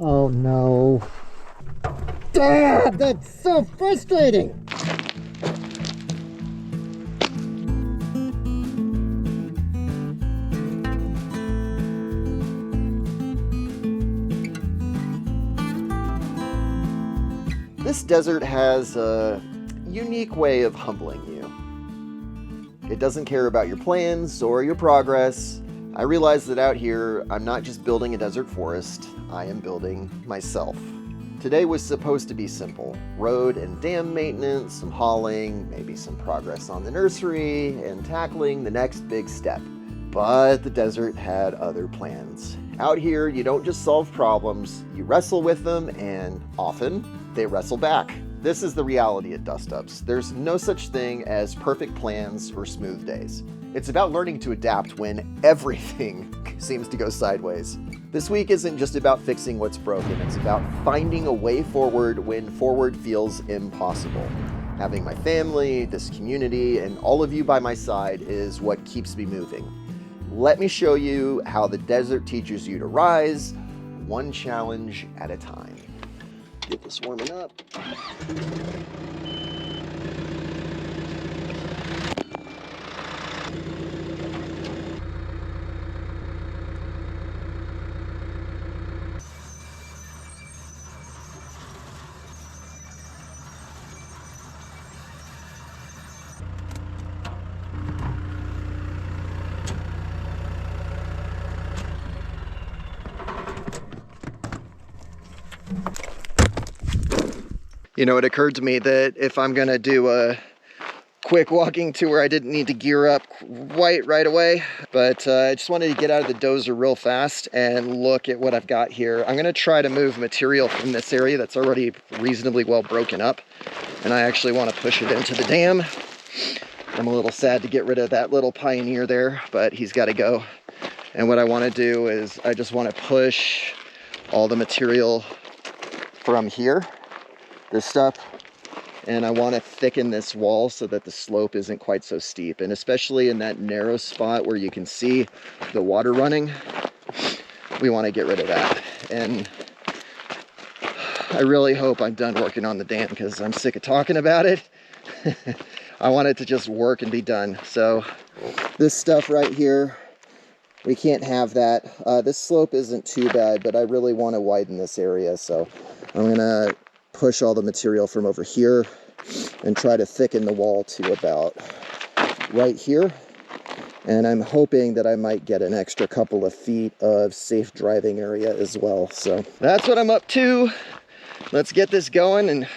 Oh no. Dad, that's so frustrating! This desert has a unique way of humbling you. It doesn't care about your plans or your progress. I realize that out here, I'm not just building a desert forest, I am building myself. Today was supposed to be simple. Road and dam maintenance, some hauling, maybe some progress on the nursery, and tackling the next big step. But the desert had other plans. Out here, you don't just solve problems, you wrestle with them, and often, they wrestle back. This is the reality at dust-ups. There's no such thing as perfect plans or smooth days. It's about learning to adapt when everything seems to go sideways. This week isn't just about fixing what's broken, it's about finding a way forward when forward feels impossible. Having my family, this community, and all of you by my side is what keeps me moving. Let me show you how the desert teaches you to rise, one challenge at a time. Get this warming up. You know, it occurred to me that if I'm gonna do a quick walking tour, I didn't need to gear up quite right away, but I just wanted to get out of the Dozer real fast and look at what I've got here. I'm gonna try to move material from this area that's already reasonably well broken up, and I actually want to push it into the dam. I'm a little sad to get rid of that little pioneer there, but he's got to go. And what I want to do is I just want to push all the material from here, this stuff, and I want to thicken this wall so that the slope isn't quite so steep, and especially in that narrow spot where you can see the water running, we want to get rid of that. And I really hope I'm done working on the dam because I'm sick of talking about it. I want it to just work and be done. So this stuff right here, we can't have that. This slope isn't too bad, but I really want to widen this area, so I'm gonna push all the material from over here and try to thicken the wall to about right here. And I'm hoping that I might get an extra couple of feet of safe driving area as well. So that's what I'm up to. Let's get this going and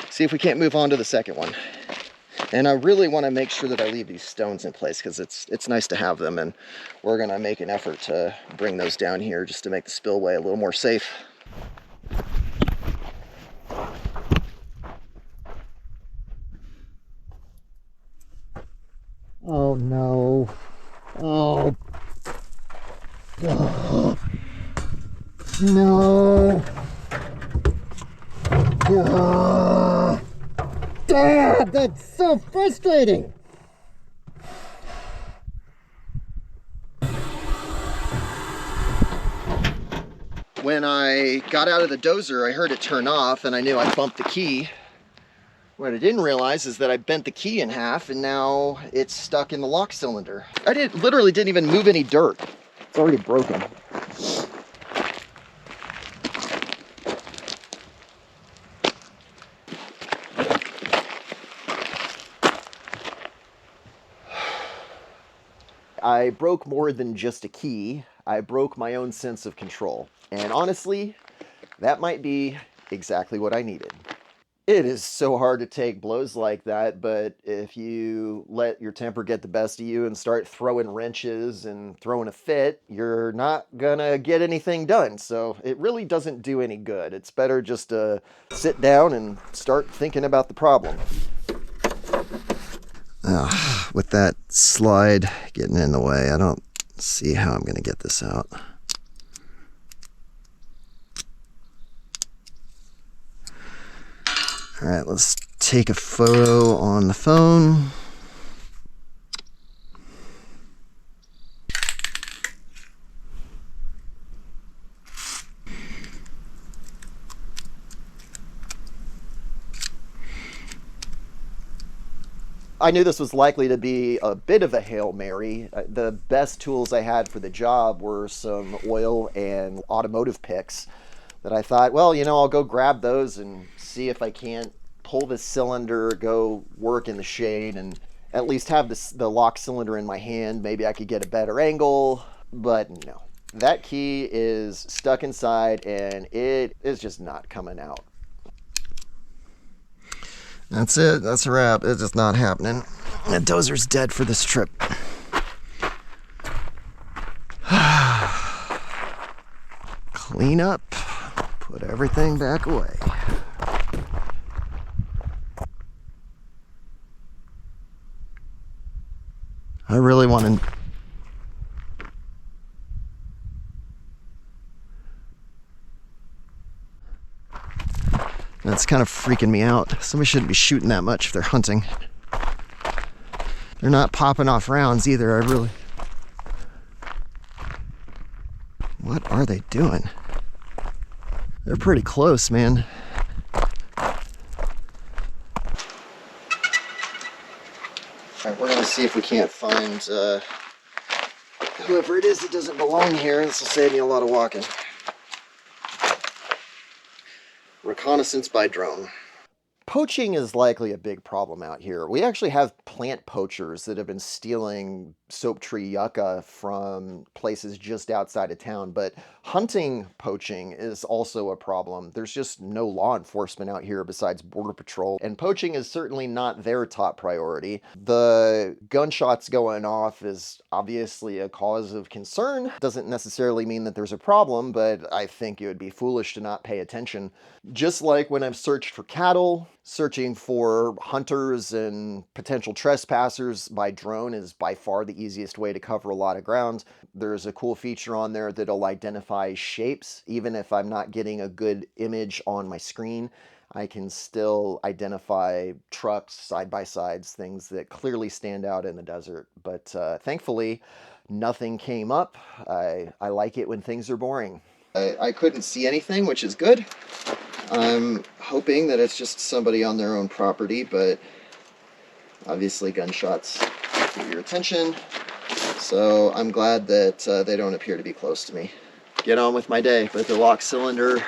see if we can't move on to the second one. And I really want to make sure that I leave these stones in place because it's nice to have them, and we're gonna make an effort to bring those down here just to make the spillway a little more safe. Oh no. Oh. Oh. No. Oh. Dad, that's so frustrating. When I got out of the Dozer, I heard it turn off and I knew I bumped the key. What I didn't realize is that I bent the key in half and now it's stuck in the lock cylinder. I literally didn't even move any dirt. It's already broken. I broke more than just a key. I broke my own sense of control. And honestly, that might be exactly what I needed. It is so hard to take blows like that, but if you let your temper get the best of you and start throwing wrenches and throwing a fit, you're not gonna get anything done. So it really doesn't do any good. It's better just to sit down and start thinking about the problem. With that slide getting in the way, I don't see how I'm gonna get this out. All right, let's take a photo on the phone. I knew this was likely to be a bit of a Hail Mary. The best tools I had for the job were some oil and automotive picks that I thought, well, you know, I'll go grab those and see if I can't pull this cylinder, go work in the shade, and at least have the lock cylinder in my hand. Maybe I could get a better angle, but no. That key is stuck inside and it is just not coming out. That's it. That's a wrap. It's just not happening. The Dozer's dead for this trip. Clean up. Put everything back away. I really want to... That's kind of freaking me out. Somebody shouldn't be shooting that much if they're hunting. They're not popping off rounds either. What are they doing? They're pretty close, man. All right, we're gonna see if we can't find whoever it is that doesn't belong here. This will save me a lot of walking. Reconnaissance by drone. Poaching is likely a big problem out here. We actually have plant poachers that have been stealing soap tree yucca from places just outside of town, but hunting poaching is also a problem. There's just no law enforcement out here besides Border Patrol, and poaching is certainly not their top priority. The gunshots going off is obviously a cause of concern. Doesn't necessarily mean that there's a problem, but I think it would be foolish to not pay attention. Just like when I've searched for cattle, searching for hunters and potential trespassers by drone is by far the easiest way to cover a lot of ground. There's a cool feature on there that'll identify shapes. Even if I'm not getting a good image on my screen, I can still identify trucks, side-by-sides, things that clearly stand out in the desert. But thankfully, nothing came up. I like it when things are boring. I couldn't see anything, which is good. I'm hoping that it's just somebody on their own property, but obviously gunshots get your attention. So I'm glad that they don't appear to be close to me. Get on with my day, but the lock cylinder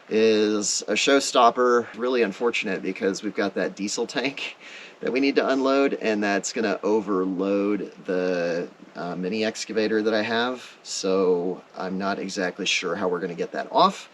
is a showstopper. Really unfortunate because we've got that diesel tank that we need to unload, and that's going to overload the mini excavator that I have. So I'm not exactly sure how we're going to get that off.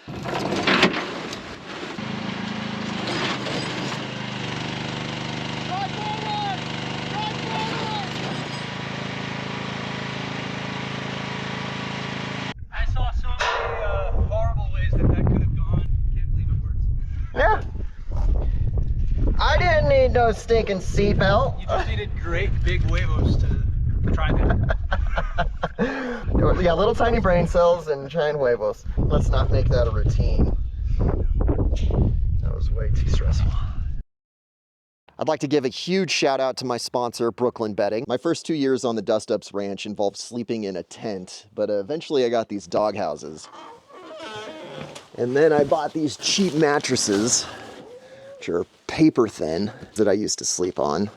No stinking seatbelt. You just needed great big huevos to try that. Yeah, little tiny brain cells and giant huevos. Let's not make that a routine. That was way too stressful. I'd like to give a huge shout out to my sponsor, Brooklyn Bedding. My first 2 years on the Dust Ups Ranch involved sleeping in a tent, but eventually I got these dog houses. And then I bought these cheap mattresses, which are paper thin, that I used to sleep on.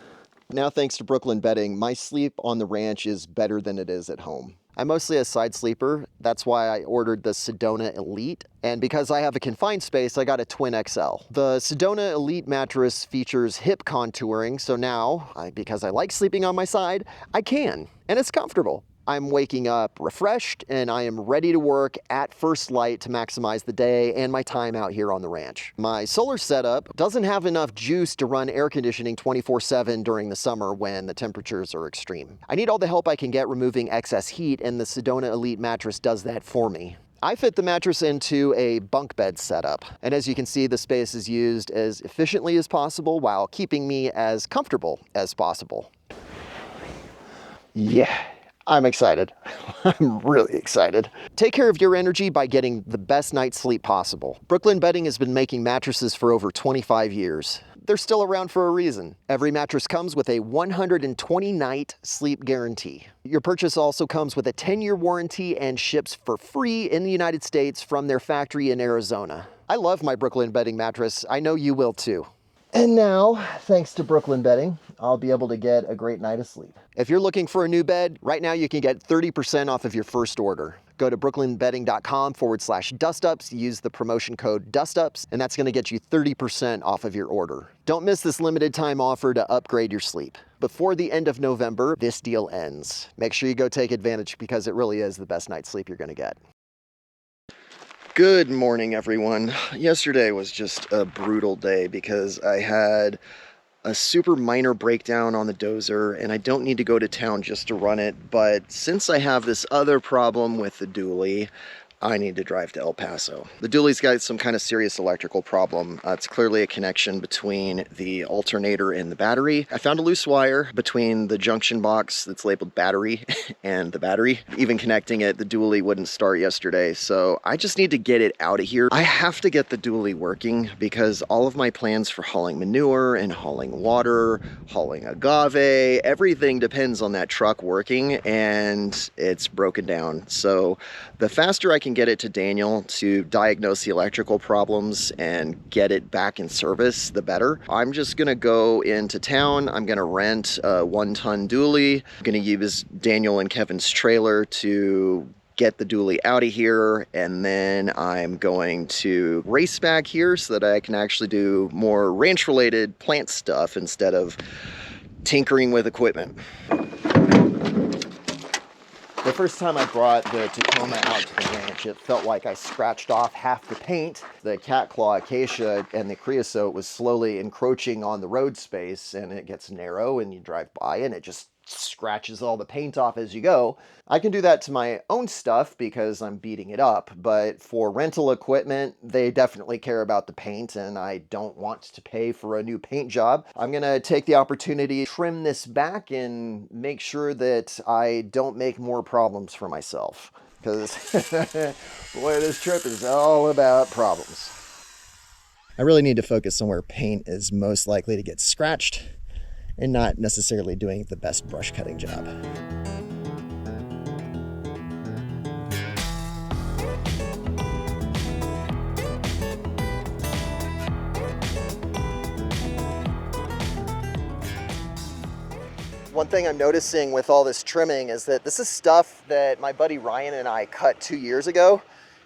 Now, thanks to Brooklyn Bedding, my sleep on the ranch is better than it is at home. I'm mostly a side sleeper. That's why I ordered the Sedona Elite. And because I have a confined space, I got a Twin XL. The Sedona Elite mattress features hip contouring, so now, because I like sleeping on my side, I can, and it's comfortable. I'm waking up refreshed, and I am ready to work at first light to maximize the day and my time out here on the ranch. My solar setup doesn't have enough juice to run air conditioning 24/7 during the summer when the temperatures are extreme. I need all the help I can get removing excess heat, and the Sedona Elite mattress does that for me. I fit the mattress into a bunk bed setup, and as you can see, the space is used as efficiently as possible while keeping me as comfortable as possible. Yeah. I'm excited. I'm really excited. Take care of your energy by getting the best night's sleep possible. Brooklyn Bedding has been making mattresses for over 25 years. They're still around for a reason. Every mattress comes with a 120-night sleep guarantee. Your purchase also comes with a 10-year warranty and ships for free in the United States from their factory in Arizona. I love my Brooklyn Bedding mattress. I know you will too. And now, thanks to Brooklyn Bedding, I'll be able to get a great night of sleep. If you're looking for a new bed, right now you can get 30% off of your first order. Go to brooklynbedding.com/dustups, use the promotion code DUSTUPS, and that's gonna get you 30% off of your order. Don't miss this limited time offer to upgrade your sleep. Before the end of November, this deal ends. Make sure you go take advantage because it really is the best night's sleep you're gonna get. Good morning, everyone. Yesterday was just a brutal day because I had a super minor breakdown on the Dozer, and I don't need to go to town just to run it, but since I have this other problem with the dually, I need to drive to El Paso. The dually's got some kind of serious electrical problem. It's clearly a connection between the alternator and the battery. I found a loose wire between the junction box that's labeled battery and the battery. Even connecting it, the dually wouldn't start yesterday, so I just need to get it out of here. I have to get the dually working because all of my plans for hauling manure and hauling water, hauling agave, everything depends on that truck working, and it's broken down. So the faster I can get it to Daniel to diagnose the electrical problems and get it back in service, the better. I'm just gonna go into town. I'm gonna rent a 1-ton dually. I'm gonna use Daniel and Kevin's trailer to get the dually out of here, and then I'm going to race back here so that I can actually do more ranch-related plant stuff instead of tinkering with equipment. The first time I brought the Tacoma out to the ranch, it felt like I scratched off half the paint. The cat claw acacia and the creosote was slowly encroaching on the road space, and it gets narrow and you drive by and it just scratches all the paint off as you go. I can do that to my own stuff because I'm beating it up, but for rental equipment, they definitely care about the paint, and I don't want to pay for a new paint job. I'm gonna take the opportunity to trim this back and make sure that I don't make more problems for myself, because boy, this trip is all about problems. I really need to focus on where paint is most likely to get scratched and not necessarily doing the best brush cutting job. One thing I'm noticing with all this trimming is that this is stuff that my buddy Ryan and I cut 2 years ago.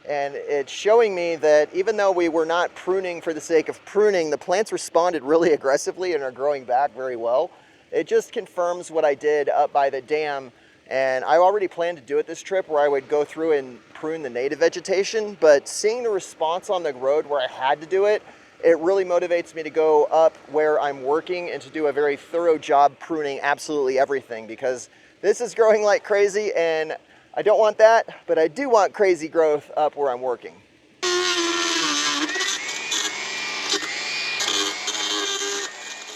And it's showing me that even though we were not pruning for the sake of pruning, the plants responded really aggressively and are growing back very well. It just confirms what I did up by the dam. And I already planned to do it this trip where I would go through and prune the native vegetation, but seeing the response on the road where I had to do it, it really motivates me to go up where I'm working and to do a very thorough job pruning absolutely everything, because this is growing like crazy and I don't want that, but I do want crazy growth up where I'm working.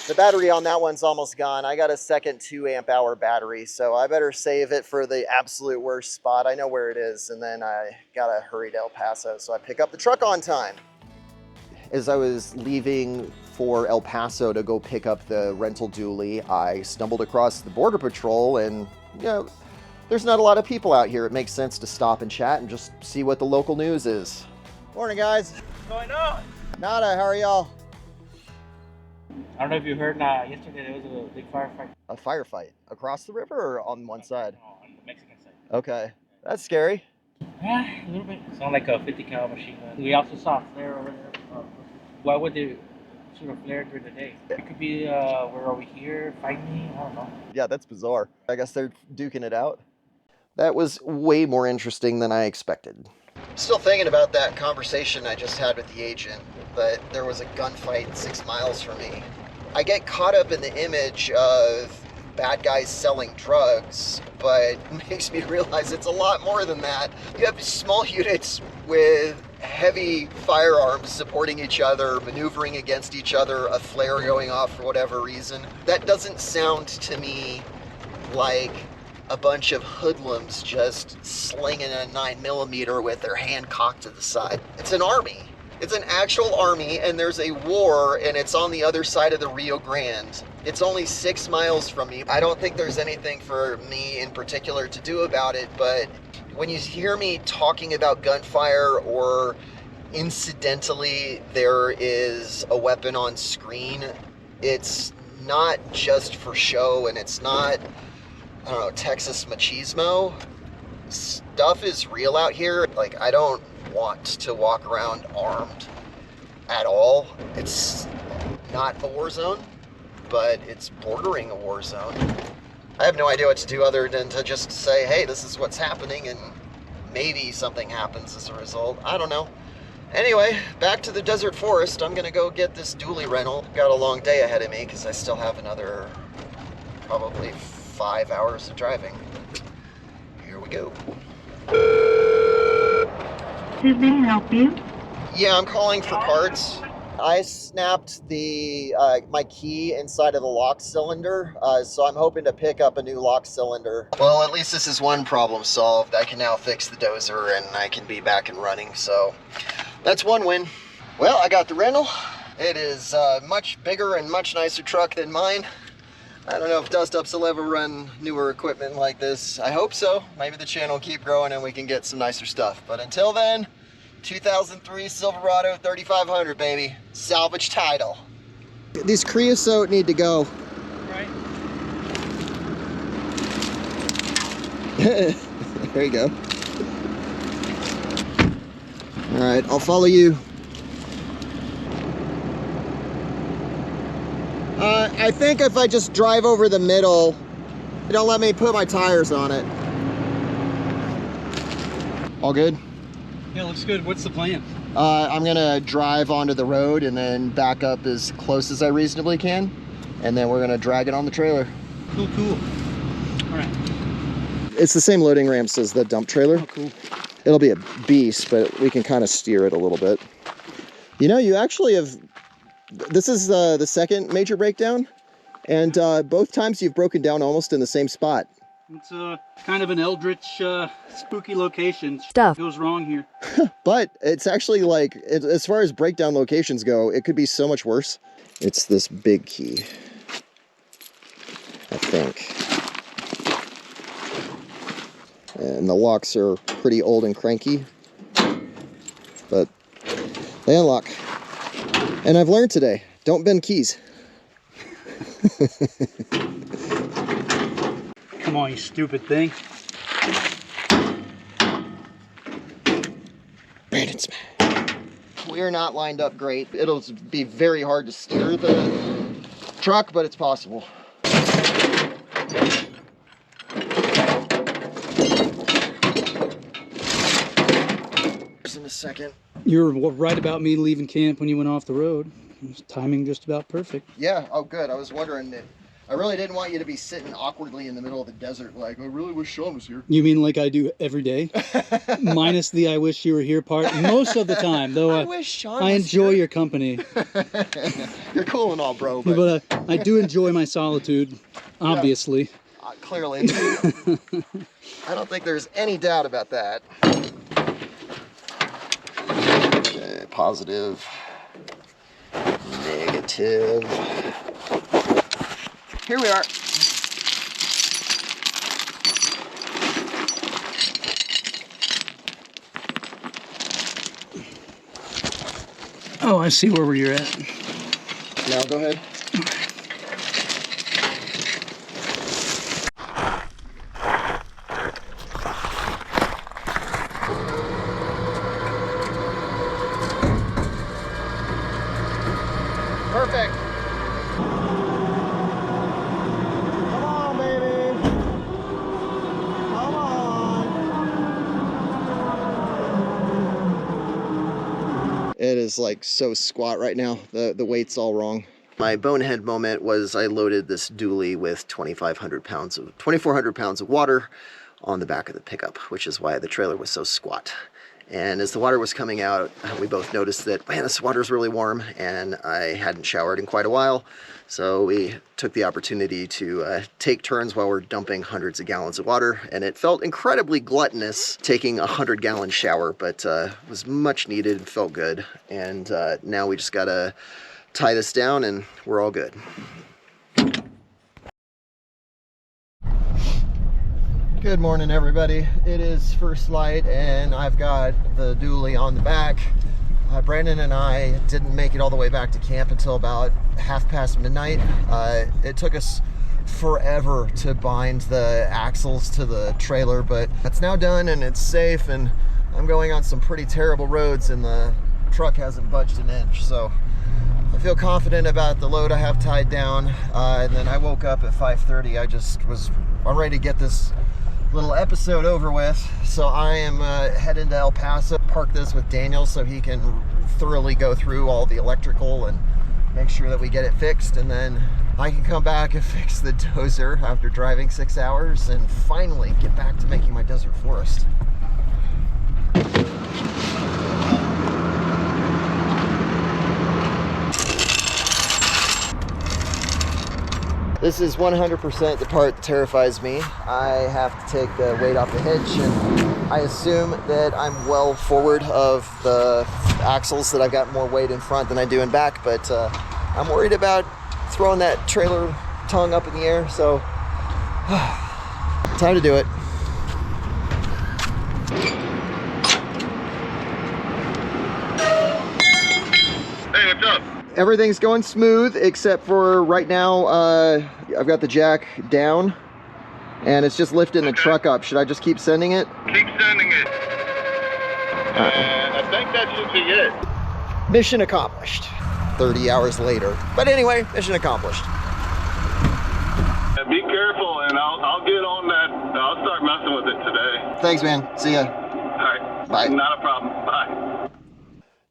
The battery on that one's almost gone. I got a second 2 amp hour battery, so I better save it for the absolute worst spot. I know where it is, and then I gotta hurry to El Paso so I pick up the truck on time. As I was leaving for El Paso to go pick up the rental dually, I stumbled across the Border Patrol, and there's not a lot of people out here. It makes sense to stop and chat and just see what the local news is. Morning, guys. What's going on? Nada, how are y'all? I don't know if you heard, yesterday there was a big firefight. A firefight across the river or on one side? On the Mexican side. Okay, that's scary. Yeah, a little bit. Sound like a 50 cal machine gun. We also saw a flare over there. Why would they sort of flare during the day? It could be, where are we here? Fight me? I don't know. Yeah, that's bizarre. I guess they're duking it out. That was way more interesting than I expected. Still thinking about that conversation I just had with the agent, but there was a gunfight 6 miles from me. I get caught up in the image of bad guys selling drugs, but it makes me realize it's a lot more than that. You have small units with heavy firearms supporting each other, maneuvering against each other, a flare going off for whatever reason. That doesn't sound to me like a bunch of hoodlums just slinging a 9mm with their hand cocked to the side. It's an army. It's an actual army, and there's a war, and it's on the other side of the Rio Grande. It's only 6 miles from me. I don't think there's anything for me in particular to do about it, but when you hear me talking about gunfire or incidentally there is a weapon on screen, it's not just for show, and it's not, I don't know, Texas machismo. Stuff is real out here. Like, I don't want to walk around armed at all. It's not a war zone, but it's bordering a war zone. I have no idea what to do other than to just say, hey, this is what's happening, and maybe something happens as a result. I don't know. Anyway, back to the desert forest. I'm gonna go get this dually rental. Got a long day ahead of me because I still have another probably 5 hours of driving. Here we go. May I help you? Yeah, I'm calling for parts. I snapped the my key inside of the lock cylinder, so I'm hoping to pick up a new lock cylinder. Well, at least this is one problem solved. I can now fix the Dozer and I can be back and running, so that's one win. Well, I got the rental. It is a much bigger and much nicer truck than mine. I don't know if Dust Ups will ever run newer equipment like this. I hope so. Maybe the channel will keep growing and we can get some nicer stuff. But until then, 2003 Silverado 3500, baby. Salvage title. These creosote need to go. Right. There you go. All right, I'll follow you. I think if I just drive over the middle, they don't let me put my tires on it. All good? Yeah, looks good. What's the plan? I'm gonna drive onto the road and then back up as close as I reasonably can, and then we're gonna drag it on the trailer. Cool, cool. All right. It's the same loading ramps as the dump trailer. Oh, cool. It'll be a beast, but we can kind of steer it a little bit. You know, you actually have, this is the second major breakdown, and both times you've broken down almost in the same spot. It's kind of an eldritch, spooky location. Stuff goes wrong here. But it's actually like, as far as breakdown locations go, it could be so much worse. It's this big key, I think. And the locks are pretty old and cranky, but they unlock. And I've learned today, don't bend keys. Come on, you stupid thing. Brandon Smith. We are not lined up great. It'll be very hard to steer the truck, but it's possible. In a second. You were right about me leaving camp when you went off the road. It was timing just about perfect. Yeah, oh good. I was wondering that. I really didn't want you to be sitting awkwardly in the middle of the desert like, I really wish Sean was here. You mean like I do every day? Minus the I wish you were here part. Most of the time, though I wish Sean I was enjoy here. Your company. You're cool and all, bro. But I do enjoy my solitude, obviously. Yeah, clearly. I don't think there's any doubt about that. Okay, positive. Negative. Here we are. Oh, I see where you're at. Now go ahead. Perfect. Come on, baby. Come on. It is like so squat right now. The weight's all wrong. My bonehead moment was I loaded this dually with 2,400 pounds of water on the back of the pickup, which is why the trailer was so squat. And as the water was coming out, we both noticed that, man, this water is really warm, and I hadn't showered in quite a while. So we took the opportunity to take turns while we're dumping hundreds of gallons of water, and it felt incredibly gluttonous taking a 100-gallon shower, but was much needed and felt good. And now we just gotta tie this down and we're all good. Good morning, everybody. It is first light and I've got the dually on the back. Brandon and I didn't make it all the way back to camp until about 1:30 midnight. It took us forever to bind the axles to the trailer, but it's now done and it's safe, and I'm going on some pretty terrible roads and the truck hasn't budged an inch, so I feel confident about the load I have tied down. And then I woke up at 5:30. I'm ready to get this little episode over with, so I am heading to El Paso, park this with Daniel so he can thoroughly go through all the electrical and make sure that we get it fixed, and then I can come back and fix the Dozer after driving 6 hours and finally get back to making my desert forest. This is 100% the part that terrifies me. I have to take the weight off the hitch, and I assume that I'm well forward of the axles, that I've got more weight in front than I do in back, but I'm worried about throwing that trailer tongue up in the air, so time to do it. Hey, what's up? Everything's going smooth except for right now. I've got the jack down and it's just lifting the truck up. Should I just keep sending it? Keep sending it. And I think that should be it. Mission accomplished. 30 hours later. But anyway, mission accomplished. Be careful, and I'll get on that. I'll start messing with it today. Thanks, man. See ya. All right. Bye. Not a problem. Bye.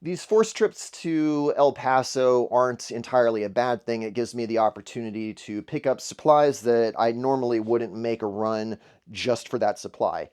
These forced trips to El Paso aren't entirely a bad thing. It gives me the opportunity to pick up supplies that I normally wouldn't make a run just for that supply.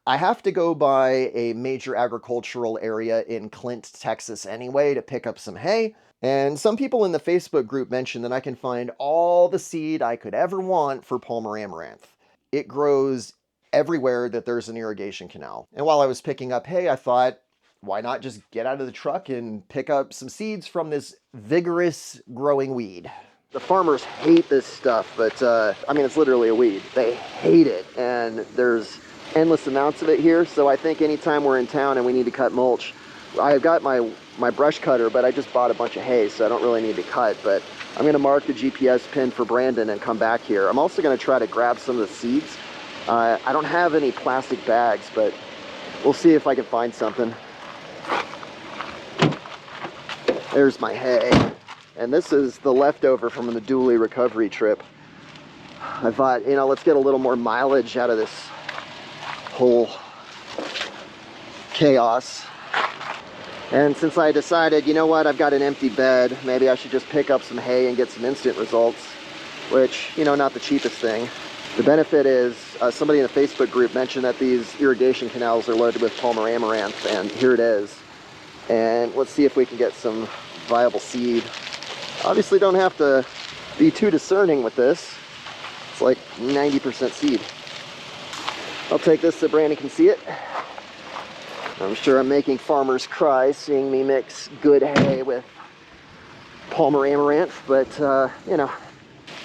I have to go by a major agricultural area in Clint, Texas anyway to pick up some hay. And some people in the Facebook group mentioned that I can find all the seed I could ever want for Palmer amaranth. It grows everywhere that there's an irrigation canal. And while I was picking up hay, I thought, why not just get out of the truck and pick up some seeds from this vigorous growing weed? The farmers hate this stuff, but I mean, it's literally a weed. They hate it, and there's endless amounts of it here. So I think anytime we're in town and we need to cut mulch, I've got my brush cutter, but I just bought a bunch of hay, so I don't really need to cut. But I'm gonna mark the GPS pin for Brandon and come back here. I'm also gonna try to grab some of the seeds. I don't have any plastic bags, but we'll see if I can find something. There's my hay, and this is the leftover from the dually recovery trip. I thought, you know, let's get a little more mileage out of this whole chaos. And since I decided, you know what, I've got an empty bed, maybe I should just pick up some hay and get some instant results, which, you know, not the cheapest thing. The benefit is, somebody in the Facebook group mentioned that these irrigation canals are loaded with Palmer amaranth, and here it is. And let's see if we can get some viable seed. Obviously don't have to be too discerning with this. It's like 90% seed. I'll take this so Brandon can see it. I'm sure I'm making farmers cry seeing me mix good hay with Palmer amaranth, but you know,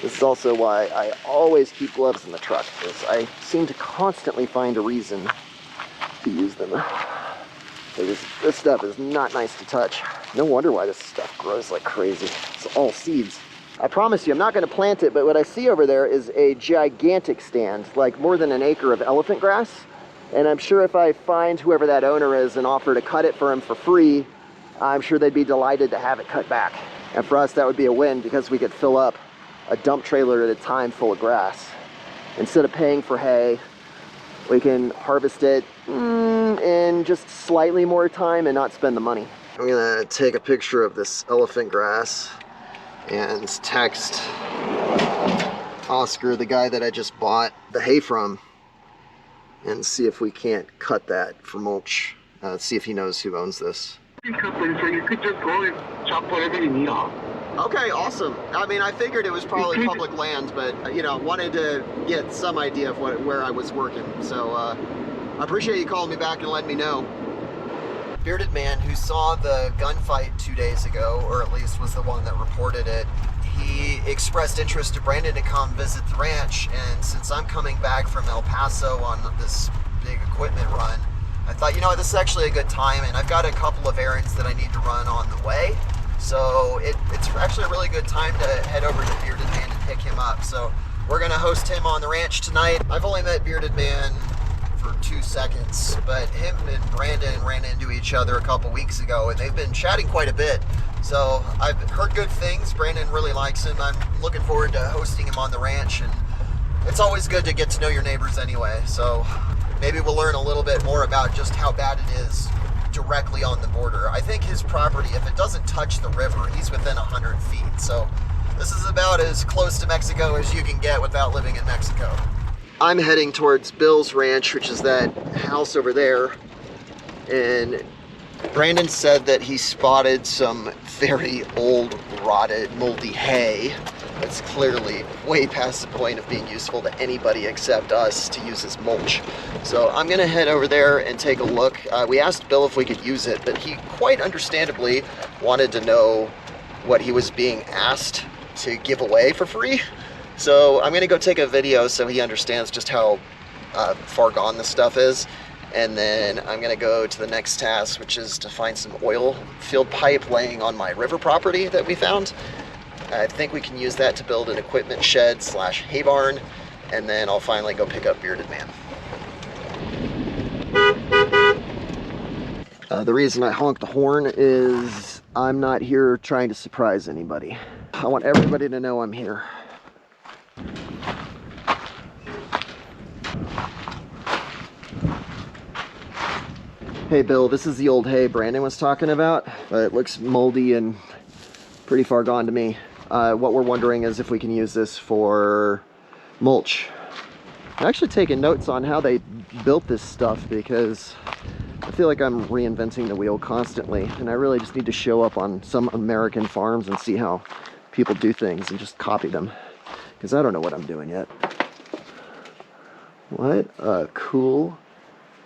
this is also why I always keep gloves in the truck, because I seem to constantly find a reason to use them. This stuff is not nice to touch. No wonder why this stuff grows like crazy. It's all seeds. I promise you, I'm not going to plant it, but what I see over there is a gigantic stand, like more than an acre of elephant grass. And I'm sure if I find whoever that owner is and offer to cut it for him for free, I'm sure they'd be delighted to have it cut back. And for us, that would be a win, because we could fill up a dump trailer at a time full of grass. Instead of paying for hay, we can harvest it in just slightly more time and not spend the money. I'm gonna take a picture of this elephant grass and text Oscar, the guy that I just bought the hay from, and see if we can't cut that for mulch. See if he knows who owns this. So you could just go and chop whatever you need off. Okay, awesome. I mean, I figured it was probably public land, but you know, wanted to get some idea of where I was working. So I appreciate you calling me back and letting me know. Bearded man who saw the gunfight 2 days ago, or at least was the one that reported it, he expressed interest to Brandon to come visit the ranch, and since I'm coming back from El Paso on this big equipment run, I I thought, you know what, this is actually a good time, and I've got a couple of errands that I need to run on the way. So it's actually a really good time to head over to Bearded Man and pick him up. So we're gonna host him on the ranch tonight. I've only met Bearded Man for 2 seconds, but him and Brandon ran into each other a couple weeks ago, and they've been chatting quite a bit. So I've heard good things. Brandon really likes him. I'm looking forward to hosting him on the ranch, and it's always good to get to know your neighbors anyway. So maybe we'll learn a little bit more about just how bad it is directly on the border. I think his property, if it doesn't touch the river, he's within 100 feet. So this is about as close to Mexico as you can get without living in Mexico. I'm heading towards Bill's ranch, which is that house over there. And Brandon said that he spotted some very old, rotted, moldy hay that's clearly way past the point of being useful to anybody except us to use as mulch. So I'm gonna head over there and take a look. We asked Bill if we could use it, but he quite understandably wanted to know what he was being asked to give away for free. So I'm gonna go take a video so he understands just how far gone this stuff is. And then I'm gonna go to the next task, which is to find some oil field pipe laying on my river property that we found. I think we can use that to build an equipment shed / hay barn, and then I'll finally go pick up Bearded Man. The reason I honk the horn is I'm not here trying to surprise anybody. I want everybody to know I'm here. Hey Bill, this is the old hay Brandon was talking about. It looks moldy and pretty far gone to me. What we're wondering is if we can use this for mulch. I'm actually taking notes on how they built this stuff because I feel like I'm reinventing the wheel constantly, and I really just need to show up on some American farms and see how people do things and just copy them, because I don't know what I'm doing yet. What a cool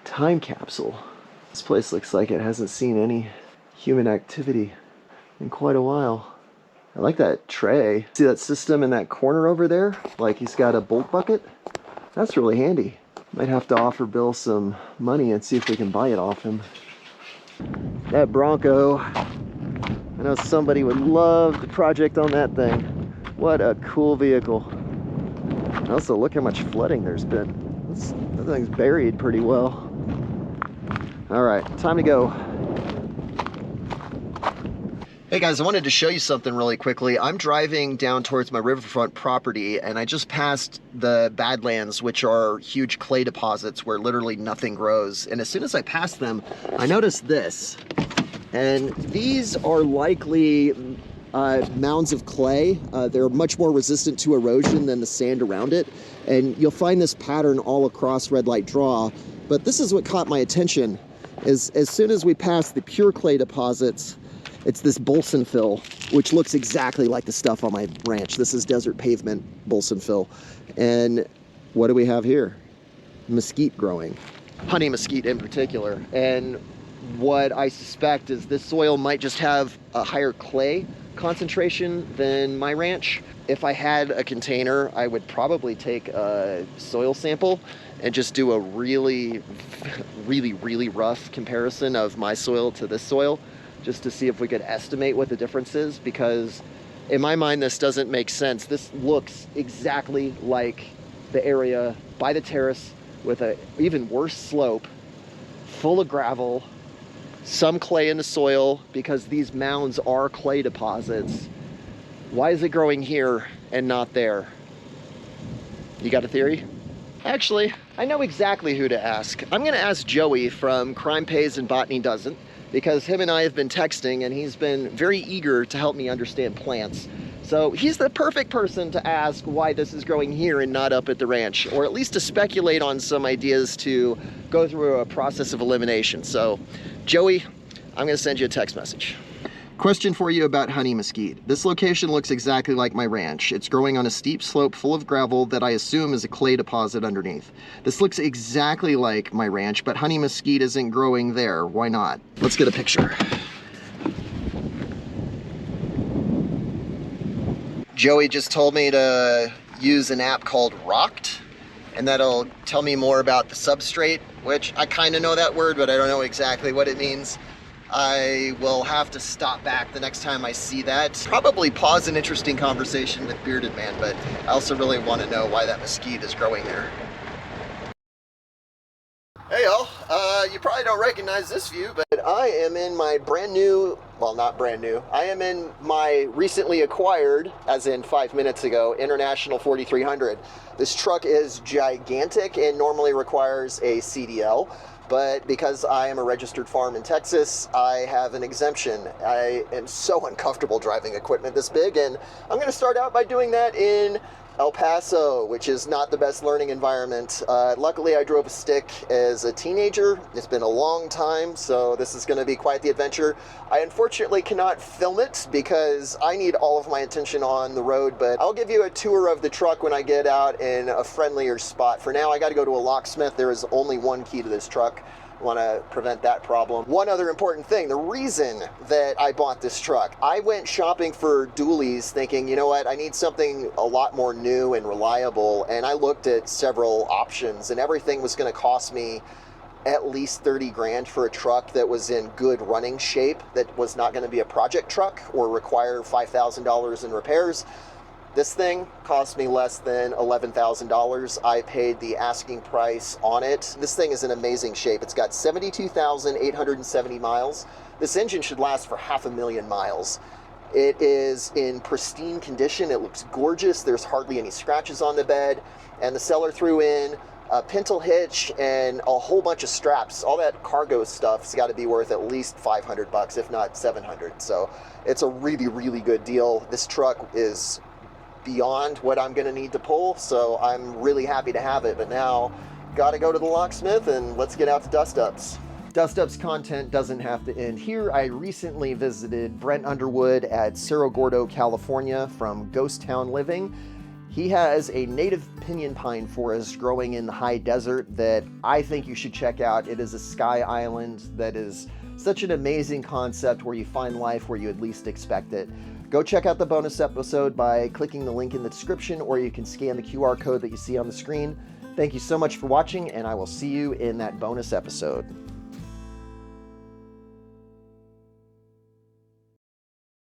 time capsule. This place looks like it hasn't seen any human activity in quite a while. I like that tray. See that system in that corner over there? Like he's got a bolt bucket? That's really handy. Might have to offer Bill some money and see if we can buy it off him. That Bronco, I know somebody would love the project on that thing. What a cool vehicle. Also, look how much flooding there's been. That thing's buried pretty well. All right, time to go. Hey guys, I wanted to show you something really quickly. I'm driving down towards my riverfront property, and I just passed the Badlands, which are huge clay deposits where literally nothing grows. And as soon as I passed them, I noticed this. And these are likely mounds of clay. They're much more resistant to erosion than the sand around it. And you'll find this pattern all across Red Light Draw. But this is what caught my attention, is as soon as we passed the pure clay deposits, it's this Bolson fill, which looks exactly like the stuff on my ranch. This is desert pavement Bolson fill. And what do we have here? Mesquite growing. Honey mesquite in particular. And what I suspect is this soil might just have a higher clay concentration than my ranch. If I had a container, I would probably take a soil sample and just do a really rough comparison of my soil to this soil, just to see if we could estimate what the difference is, because in my mind this doesn't make sense. This looks exactly like the area by the terrace with a even worse slope, full of gravel, some clay in the soil, because these mounds are clay deposits. Why is it growing here and not there? You got a theory? Actually, I know exactly who to ask. I'm gonna ask Joey from Crime Pays and Botany Doesn't, because him and I have been texting and he's been very eager to help me understand plants. So he's the perfect person to ask why this is growing here and not up at the ranch, or at least to speculate on some ideas to go through a process of elimination. So Joey, I'm gonna send you a text message. Question for you about honey mesquite. This location looks exactly like my ranch. It's growing on a steep slope full of gravel that I assume is a clay deposit underneath. This looks exactly like my ranch, but honey mesquite isn't growing there. Why not? Let's get a picture. Joey just told me to use an app called Rocked, and that'll tell me more about the substrate, which I kind of know that word, but I don't know exactly what it means. I will have to stop back the next time I see that. Probably pause an interesting conversation with Bearded Man, but I also really want to know why that mesquite is growing there. Hey y'all, you probably don't recognize this view, but I am in my brand new, well not brand new, I am in my recently acquired, as in 5 minutes ago, International 4300. This truck is gigantic and normally requires a CDL, but because I am a registered farm in Texas, I have an exemption. I am so uncomfortable driving equipment this big, and I'm gonna start out by doing that in El Paso, which is not the best learning environment. Luckily, I drove a stick as a teenager. It's been a long time, so this is going to be quite the adventure. I unfortunately cannot film it because I need all of my attention on the road, but I'll give you a tour of the truck when I get out in a friendlier spot. For now, I got to go to a locksmith. There is only one key to this truck. I want to prevent that problem. One other important thing, the reason that I bought this truck, I went shopping for dualies thinking, you know what, I need something a lot more new and reliable, and I looked at several options, and everything was going to cost me at least 30 grand for a truck that was in good running shape, that was not going to be a project truck or require $5,000 in repairs. This thing cost me less than $11,000. I paid the asking price on it. This thing is in amazing shape. It's got 72,870 miles. This engine should last for 500,000 miles. It is in pristine condition. It looks gorgeous. There's hardly any scratches on the bed. And the seller threw in a pintle hitch and a whole bunch of straps. All that cargo stuff's got to be worth at least $500, if not 700. So it's a really, really good deal. This truck is beyond what I'm going to need to pull, so I'm really happy to have it. But now, got to go to the locksmith and let's get out to Dust Ups. Dust Ups content doesn't have to end here. I recently visited Brent Underwood at Cerro Gordo, California from Ghost Town Living. He has a native pinyon pine forest growing in the high desert that I think you should check out. It is a sky island that is such an amazing concept where you find life where you at least expect it. Go check out the bonus episode by clicking the link in the description, or you can scan the QR code that you see on the screen. Thank you so much for watching, and I will see you in that bonus episode.